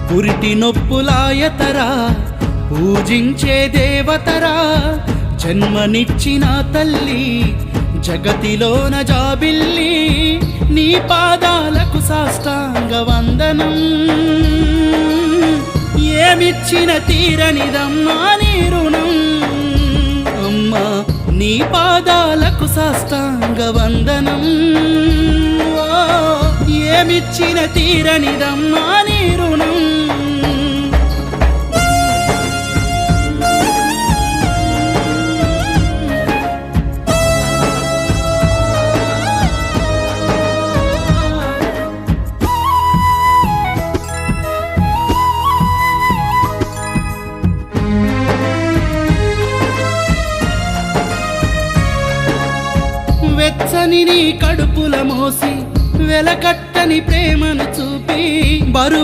పురిటి నొప్పులాయతరా పూజించే దేవతరా జన్మనిచ్చిన తల్లి జగతిలోన జాబిల్లి నీ పాదాలకు సాష్టాంగ వందనం ఏమిచ్చిన తీరనిదమ్మా నీ రుణం అమ్మా నీ పాదాలకు సాష్టాంగ వందనం ఏమిచ్చిన తీరనిదమ్మా నీ రుణం వెచ్చని నీ కడుపుల మోసి వెలకట్టని ప్రేమను చూపి బరువె